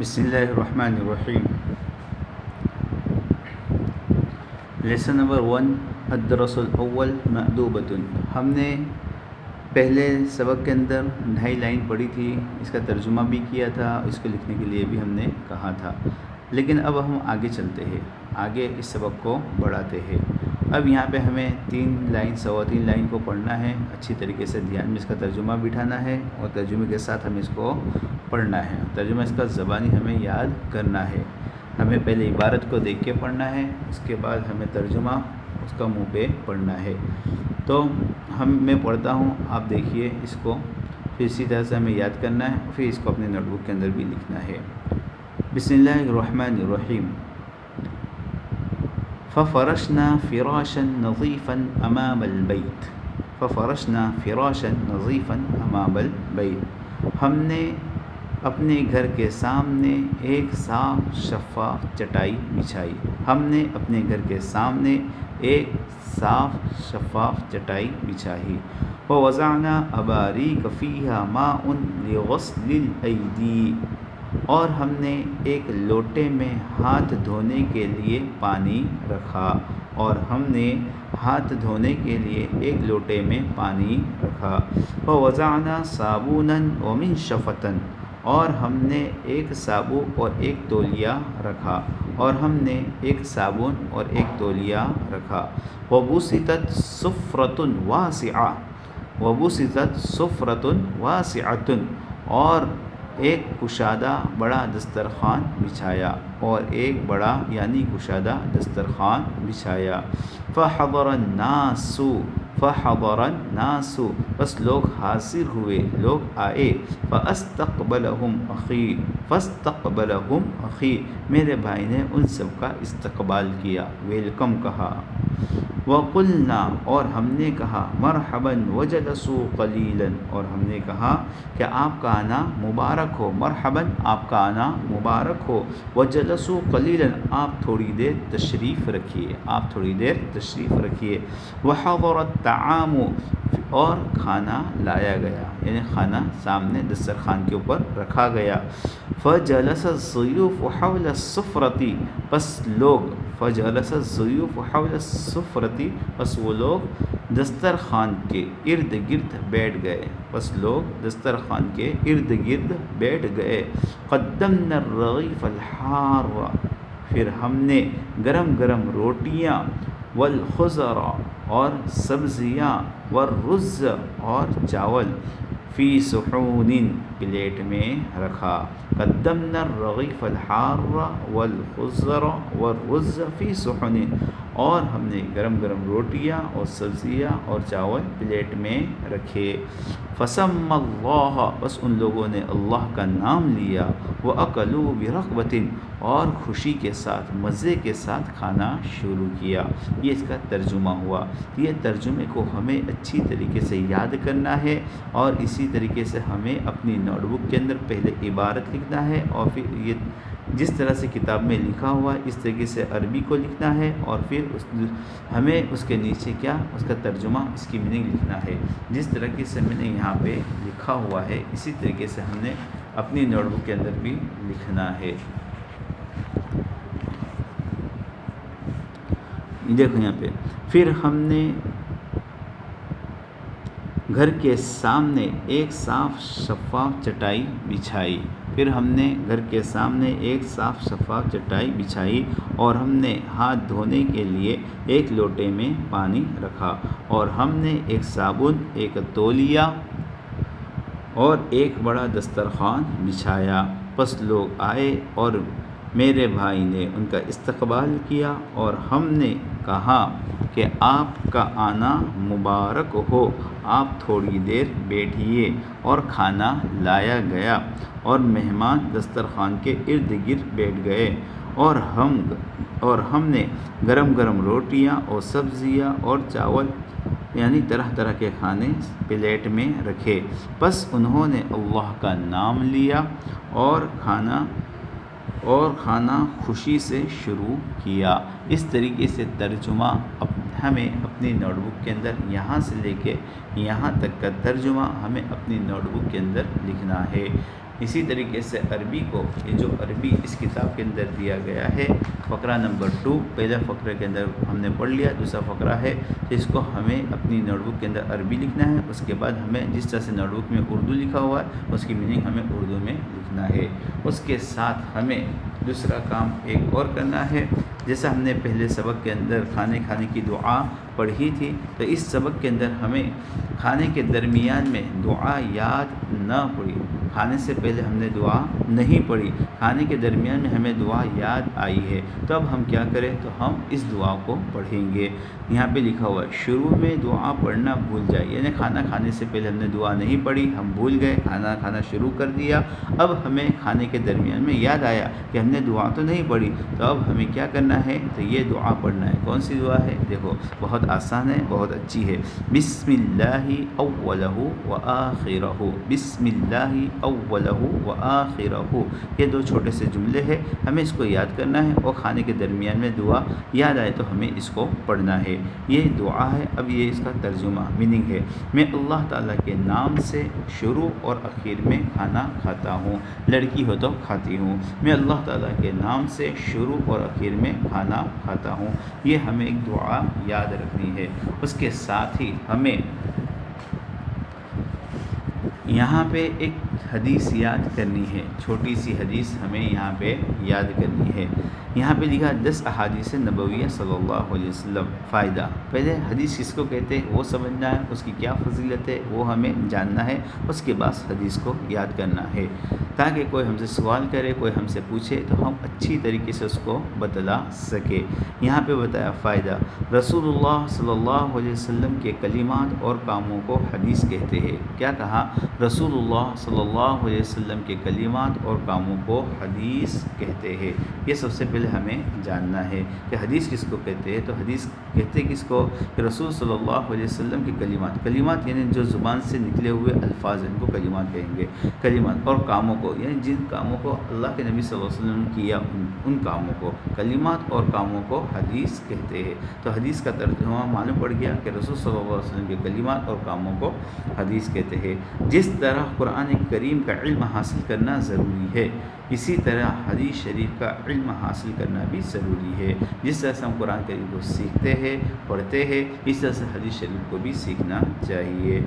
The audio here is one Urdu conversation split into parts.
بسم اللہ الرحمن الرحیم۔ لیسن نمبر 1 الدرس الاول مأدوبۃ۔ ہم نے پہلے سبق کے اندر 2.5 لائن پڑھی تھی، اس کا ترجمہ بھی کیا تھا، اس کو لکھنے کے لیے بھی ہم نے کہا تھا، لیکن اب ہم آگے چلتے ہیں، آگے اس سبق کو بڑھاتے ہیں۔ اب یہاں پہ ہمیں 3 لائن 3.25 لائن کو پڑھنا ہے، اچھی طریقے سے دھیان میں اس کا ترجمہ بٹھانا ہے اور ترجمے کے ساتھ ہمیں اس کو پڑھنا ہے۔ ترجمہ اس کا زبانی ہمیں یاد کرنا ہے۔ ہمیں پہلے عبارت کو دیکھ کے پڑھنا ہے، اس کے بعد ہمیں ترجمہ اس کا منہ پہ پڑھنا ہے۔ تو میں پڑھتا ہوں، آپ دیکھیے اس کو، پھر اسی طرح سے ہمیں یاد کرنا ہے، پھر اس کو اپنے نوٹ بک کے اندر بھی لکھنا ہے۔ بسم اللہ الرحمن الرحیم۔ ففرشنا فراشا نظیفا امام البیت۔ ففرشنا فراشا نظیفا امام البیت۔ ہم نے اپنے گھر کے سامنے ایک صاف شفاف چٹائی بچھائی۔ ہم نے اپنے گھر کے سامنے ایک صاف شفاف چٹائی بچھائی۔ ووضعنا اباریک فیہا ماء لغسل الایدی۔ اور ہم نے ایک لوٹے میں ہاتھ دھونے کے لیے پانی رکھا، اور ہم نے ہاتھ دھونے کے لیے ایک لوٹے میں پانی رکھا۔ ووضعنا صابونا ومنشفۃ۔ اور ہم نے ایک صابن اور ایک تولیہ رکھا، اور ہم نے ایک صابن اور ایک تولیہ رکھا۔ وبسطت سفرۃ واسعہ۔ وبسطت سفرۃ واسعۃ۔ اور ایک کشادہ بڑا دسترخوان بچھایا، اور ایک بڑا یعنی کشادہ دسترخوان بچھایا۔ فحضر الناس۔ فحضر الناس۔ بس لوگ حاضر ہوئے، لوگ آئے۔ فاستقبلہم اخی۔ فاستقبلہم اخی۔ میرے بھائی نے ان سب کا استقبال کیا، ویلکم کہا۔ وقلنا۔ اور ہم نے کہا، مرحبا وجلسوا قلیلا۔ اور ہم نے کہا کہ آپ کا آنا مبارک ہو، مرحبا آپ کا آنا مبارک ہو، وجلسوا قلیلا آپ تھوڑی دیر تشریف رکھیے، آپ تھوڑی دیر تشریف رکھیے۔ وحضر الطعام۔ اور کھانا لایا گیا، یعنی کھانا سامنے دسترخوان کے اوپر رکھا گیا۔ فجلس الضیوف حول السفرۃ۔ پس لوگ فجلس الضیوف حول السفرۃ۔ پس وہ لوگ دسترخوان کے ارد گرد بیٹھ گئے، پس لوگ دسترخوان کے ارد گرد بیٹھ گئے۔ قدمنا الرغیف الحار۔ پھر ہم نے گرم گرم روٹیاں، والخضر اور سبزیاں، والرز اور چاول، فی صحون پلیٹ میں رکھا۔ قدمنا الرغیف الحار والخضر والرز فی صحون۔ اور ہم نے گرم گرم روٹیاں اور سبزیاں اور چاول پلیٹ میں رکھے۔ فسمى اللہ۔ بس ان لوگوں نے اللہ کا نام لیا۔ وأكلوا برغبة۔ اور خوشی کے ساتھ، مزے کے ساتھ کھانا شروع کیا۔ یہ اس کا ترجمہ ہوا۔ یہ ترجمے کو ہمیں اچھی طریقے سے یاد کرنا ہے، اور اسی طریقے سے ہمیں اپنی نوٹ بک کے اندر پہلے عبارت لکھنا ہے، اور پھر یہ جس طرح سے کتاب میں لکھا ہوا ہے اس طریقے سے عربی کو لکھنا ہے، اور پھر ہمیں اس کے نیچے کیا، اس کا ترجمہ، اس کی میننگ لکھنا ہے۔ جس طریقے سے میں نے یہاں پہ لکھا ہوا ہے اسی طریقے سے ہم نے اپنی نوٹ بک کے اندر بھی لکھنا ہے۔ دیکھو یہاں پہ، پھر ہم نے گھر کے سامنے ایک صاف شفاف چٹائی بچھائی۔ پھر ہم نے گھر کے سامنے ایک صاف شفاف چٹائی بچھائی، اور ہم نے ہاتھ دھونے کے لیے ایک لوٹے میں پانی رکھا، اور ہم نے ایک صابن، ایک تولیہ اور ایک بڑا دسترخوان بچھایا۔ پس لوگ آئے اور میرے بھائی نے ان کا استقبال کیا، اور ہم نے کہا کہ آپ کا آنا مبارک ہو، آپ تھوڑی دیر بیٹھیے، اور کھانا لایا گیا، اور مہمان دسترخوان کے ارد گرد بیٹھ گئے، اور ہم نے گرم گرم روٹیاں اور سبزیاں اور چاول، یعنی طرح طرح کے کھانے پلیٹ میں رکھے۔ پس انہوں نے اللہ کا نام لیا، اور کھانا خوشی سے شروع کیا۔ اس طریقے سے ترجمہ ہمیں اپنی نوٹ بک کے اندر یہاں سے لے کے یہاں تک کا ترجمہ ہمیں اپنی نوٹ بک کے اندر لکھنا ہے۔ اسی طریقے سے عربی کو، یہ جو عربی اس کتاب کے اندر دیا گیا ہے، فقرہ نمبر 2، پہلے فقرے کے اندر ہم نے پڑھ لیا، دوسرا فقرہ ہے اس کو ہمیں اپنی نوٹ بک کے اندر عربی لکھنا ہے، اس کے بعد ہمیں جس طرح سے نوٹ بک میں اردو لکھا ہوا ہے اس کی میننگ ہمیں اردو میں لکھنا ہے۔ اس کے ساتھ ہمیں دوسرا کام ایک اور کرنا ہے، جیسا ہم نے پہلے سبق کے اندر کھانے کی دعا پڑھی تھی، تو اس سبق کے اندر ہمیں کھانے کے درمیان میں دعا یاد نہ پڑی، کھانے سے پہلے ہم نے دعا نہیں پڑھی، کھانے کے درمیان میں ہمیں دعا یاد آئی ہے، تو اب ہم کیا کریں، تو ہم اس دعا کو پڑھیں گے۔ یہاں پہ لکھا ہوا ہے شروع میں دعا پڑھنا بھول جائے، یعنی کھانا کھانے سے پہلے ہم نے دعا نہیں پڑھی، ہم بھول گئے، کھانا شروع کر دیا، اب ہمیں کھانے کے درمیان میں یاد آیا کہ ہم نے دعا تو نہیں پڑھی، تو اب ہمیں کیا کرنا ہے، تو یہ دعا پڑھنا ہے۔ کون سی دعا ہے؟ دیکھو بہت آسان ہے، بہت اچھی ہے۔ بسم اللہ اولہ و آخرہ، بسم اللہ اولہ و آخرہ، یہ دو چھوٹے سے جملے ہیں، ہمیں اس کو یاد کرنا ہے، اور کھانے کے درمیان میں دعا یاد آئے تو ہمیں اس کو پڑھنا ہے۔ یہ دعا ہے۔ اب یہ اس کا ترجمہ میننگ ہے، میں اللہ تعالیٰ کے نام سے شروع اور اخیر میں کھانا کھاتا ہوں، لڑکی ہو تو کھاتی ہوں، میں اللہ تعالیٰ کے نام سے شروع اور اخیر میں کھانا کھاتا ہوں، یہ ہمیں ایک دعا یاد رکھنی ہے۔ اس کے ساتھ ہی ہمیں یہاں پہ ایک حدیث یاد کرنی ہے، چھوٹی سی حدیث ہمیں یہاں پہ یاد کرنی ہے۔ یہاں پہ لکھا 10 احادیث نبویہ صلی اللہ علیہ وسلم۔ فائدہ، پہلے حدیث کس کو کہتے ہیں وہ سمجھنا ہے، اس کی کیا فضیلت ہے وہ ہمیں جاننا ہے، اس کے بعد حدیث کو یاد کرنا ہے، تاکہ کوئی ہم سے سوال کرے، کوئی ہم سے پوچھے تو ہم اچھی طریقے سے اس کو بتلا سکے۔ یہاں پہ بتایا فائدہ، رسول اللہ صلی اللہ علیہ وسلم کے کلمات اور کاموں کو حدیث کہتے ہیں۔ کیا کہا؟ رسول اللہ صلی اللہ علیہ وسلم کے کلمات اور کاموں کو حدیث کہتے ہیں۔ یہ سب سے پہلے ہمیں جاننا ہے کہ حدیث کس کو کہتے ہیں، تو حدیث کہتے کس کو، کہ رسول صلی اللہ علیہ وسلم کے کلمات یعنی جو زبان سے نکلے ہوئے الفاظ ہیں ان کو کلمات کہیں گے، کلمات، اور کاموں کو یعنی جن کاموں کو اللہ کے نبی صلی اللہ علیہ وسلم نے کیا ان کاموں کو، کلمات اور کاموں کو حدیث کہتے ہیں۔ تو حدیث کا ترجمہ معلوم پڑ گیا کہ رسول صلی اللہ علیہ وسلم کے کلمات اور کاموں کو حدیث کہتے ہیں۔ جس طرح قرآن کریم کا علم حاصل کرنا ضروری ہے، اسی طرح حدیث شریف کا علم حاصل کرنا بھی ضروری ہے۔ جس طرح سے ہم قرآن کریم کو سیکھتے ہیں، پڑھتے ہیں، اس طرح سے حدیث شریف کو بھی سیکھنا چاہیے،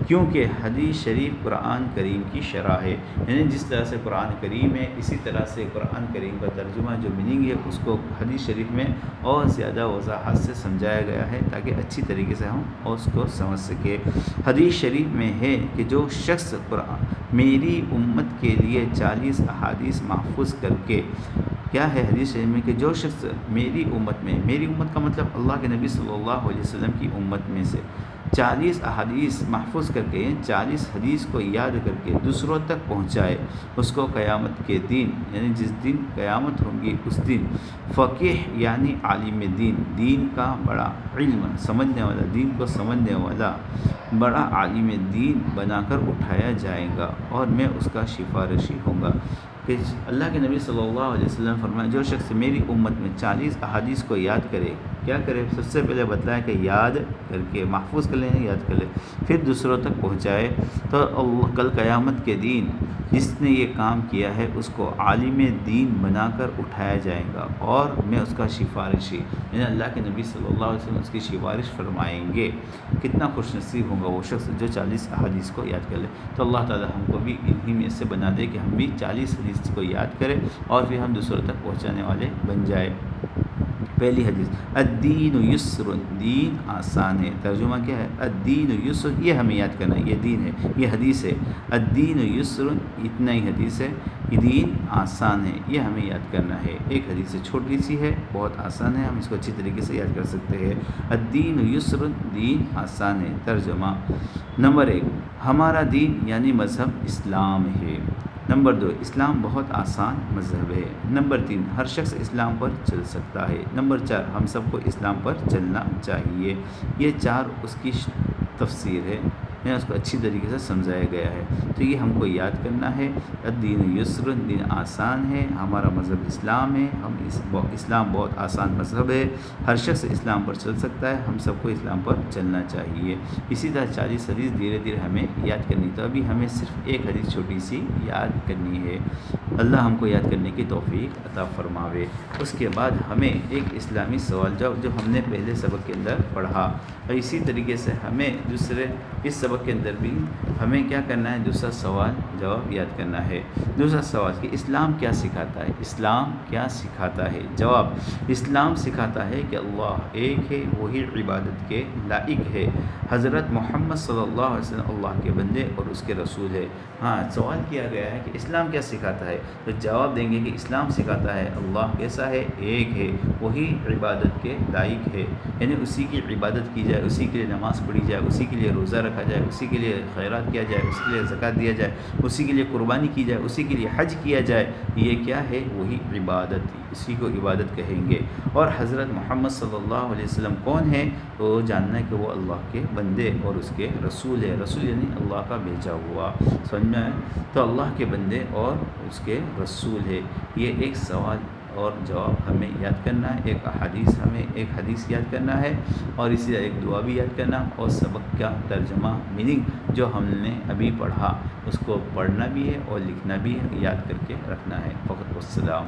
کیونکہ حدیث شریف قرآن کریم کی شرح ہے، یعنی جس طرح سے قرآن کریم ہے اسی طرح سے قرآن کریم کا ترجمہ جو میننگ ہے اس کو حدیث شریف میں اور زیادہ وضاحت سے سمجھایا گیا ہے، تاکہ اچھی طریقے سے ہم اس کو سمجھ سکیں۔ حدیث شریف میں ہے کہ جو شخص قرآن میری امت کے لیے 40 احادیث محفوظ کر کے، کیا ہے حدیث شریف میں کہ جو شخص میری امت کا مطلب اللہ کے نبی صلی اللہ علیہ وسلم کی امت میں سے 40 احادیث محفوظ کر کے، 40 حدیث کو یاد کر کے دوسروں تک پہنچائے، اس کو قیامت کے دن یعنی جس دن قیامت ہوگی اس دن فقیہ یعنی عالم دین کا بڑا علم سمجھنے والا، دین کو سمجھنے والا بڑا عالم دین بنا کر اٹھایا جائے گا، اور میں اس کا سفارشی ہوں گا۔ کہ اللہ کے نبی صلی اللہ علیہ وسلم فرمایا جو شخص میری امت میں 40 احادیث کو یاد کرے، کیا کرے؟ سب سے پہلے بتلایا کہ یاد کر کے محفوظ کر لیں، یاد کر لے، پھر دوسروں تک پہنچائے، تو اللہ کل قیامت کے دن جس نے یہ کام کیا ہے اس کو عالم دین بنا کر اٹھایا جائے گا، اور میں اس کا سفارشی، یعنی اللہ کے نبی صلی اللہ علیہ وسلم اس کی سفارش فرمائیں گے۔ کتنا خوش نصیب ہوگا وہ شخص جو 40 احادیث کو یاد کر لے۔ تو اللہ تعالی ہم کو بھی انہی میں سے بنا دے کہ ہم بھی 40 حدیث کو یاد کریں اور پھر ہم دوسروں تک پہنچانے والے بن جائے۔ پہلی حدیث، الدین یسر، دین آسان ہے۔ ترجمہ کیا ہے؟ الدین یسر، یہ ہمیں یاد کرنا ہے، یہ دین ہے، یہ حدیث ہے۔ الدین یسر، اتنا ہی حدیث ہے، یہ دین آسان ہے، یہ ہمیں یاد کرنا ہے۔ ایک حدیث چھوٹی سی ہے، بہت آسان ہے، ہم اس کو اچھی طریقے سے یاد کر سکتے ہیں۔ الدین یسر، دین آسان ہے۔ ترجمہ، نمبر 1، ہمارا دین یعنی مذہب اسلام ہے۔ نمبر 2، اسلام بہت آسان مذہب ہے۔ نمبر 3، ہر شخص اسلام پر چل سکتا ہے۔ نمبر 4، ہم سب کو اسلام پر چلنا چاہیے۔ یہ 4 اس کی تفسیر ہے۔ اس کو اچھی طریقے سے سمجھایا گیا ہے۔ تو یہ ہم کو یاد کرنا ہے، الدین یسر، دین آسان ہے، ہمارا مذہب اسلام ہے، اسلام بہت آسان مذہب ہے، ہر شخص اسلام پر چل سکتا ہے، ہم سب کو اسلام پر چلنا چاہیے۔ اسی طرح 40 حدیث دھیرے دھیرے ہمیں یاد کرنی، تو ابھی ہمیں صرف ایک حدیث چھوٹی سی یاد کرنی ہے۔ اللہ ہم کو یاد کرنے کی توفیق عطا فرماوے۔ اس کے بعد ہمیں ایک اسلامی سوال جواب جو ہم نے پہلے سبق کے اندر پڑھا، اور اسی طریقے سے ہمیں اس سبق کے اندر بھی ہمیں کیا کرنا ہے، دوسرا سوال جواب یاد کرنا ہے۔ دوسرا سوال کہ اسلام کیا سکھاتا ہے؟ اسلام کیا سکھاتا ہے؟ جواب، اسلام سکھاتا ہے کہ اللہ ایک ہے، وہی عبادت کے لائق ہے، حضرت محمد صلی اللہ علیہ وسلم اللہ کے بندے اور اس کے رسول ہے۔ ہاں، سوال کیا گیا ہے کہ اسلام کیا سکھاتا ہے، تو جواب دیں گے کہ اسلام سکھاتا ہے اللہ کیسا ہے، ایک ہے، وہی عبادت کے لائق ہے، یعنی اسی کی عبادت کی جائے، اسی کے لیے نماز پڑھی جائے، اسی کے لیے روزہ رکھا جائے، اسی کے لیے خیرات کیا جائے، اسی کے لیے زکوٰۃ دیا جائے، اسی کے لیے قربانی کی جائے، اسی کے لیے حج کیا جائے۔ یہ کیا ہے؟ وہی عبادت، اسی کو عبادت کہیں گے۔ اور حضرت محمد صلی اللہ علیہ وسلم کون ہے؟ تو جاننا ہے کہ وہ اللہ کے بندے اور اس کے رسول ہے، رسول یعنی اللہ کا بھیجا ہوا، سمجھ میں آئے؟ تو اللہ کے بندے اور اس کے رسول ہے۔ یہ ایک سوال اور جواب ہمیں یاد کرنا ہے، ایک حدیث یاد کرنا ہے، اور اسی طرح ایک دعا بھی یاد کرنا، اور سبق کا ترجمہ میننگ جو ہم نے ابھی پڑھا اس کو پڑھنا بھی ہے اور لکھنا بھی ہے، یاد کر کے رکھنا ہے۔ فقط والسلام۔